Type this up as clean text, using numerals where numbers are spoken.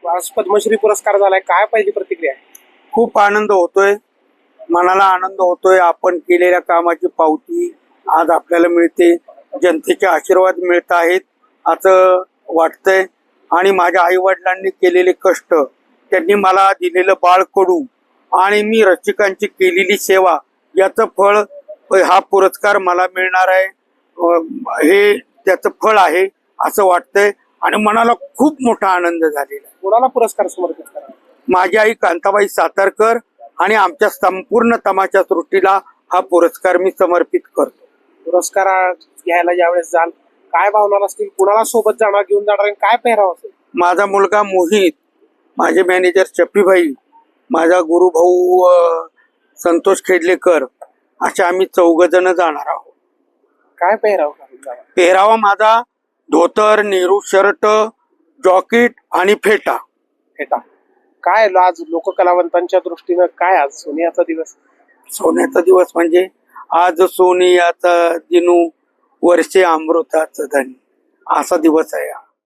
आज पद्मश्री पुरस्कार झालाय, काय पहिली प्रतिक्रिया आहे? खूप आनंद होतोय, मनाला आनंद होतोय. आपण केलेल्या कामाची पावती आज आपल्याला मिळते, जनतेचे आशीर्वाद मिळत आहेत असं वाटतंय. आणि माझ्या आई वडिलांनी केलेले कष्ट, त्यांनी मला दिलेलं बाळकडू आणि मी रसिकांची केलेली सेवा याचं फळ हा पुरस्कार मला मिळणार आहे. हे त्याचं फळ आहे असं वाटतंय आणि मनाला खूप मोठा आनंद झालेला आहे. कोणाला पुरस्कार समर्पित करा? माझी आई कांताबाई सातारकर आणि आमच्या संपूर्ण तमाशा सृष्टीला हा पुरस्कार मी समर्पित करतो. पुरस्कार घ्यायला ज्यावेळेस जाल, काय भावना असतील? कुणाला सोबत जाणार, घेऊन जाणार आणि काय पेहराव असेल? माझा मुलगा मोहित, माझे मॅनेजर चप्पीभाई, माझा गुरुभाऊ संतोष खेडलेकर, असे आम्ही 4 जण जाणार आहोत. काय पेहराव घालून जाणार? पेहरावा माझा धोतर, नेहरू शर्ट, जॉकेट आणि फेटा. फेटा. काय आज लोककलावंतांच्या दृष्टीनं काय आज सोनियाचा दिवस? सोन्याचा दिवस म्हणजे आज सोनियाचा दिनू वर्षे अमृताचं धन असा दिवस आहे.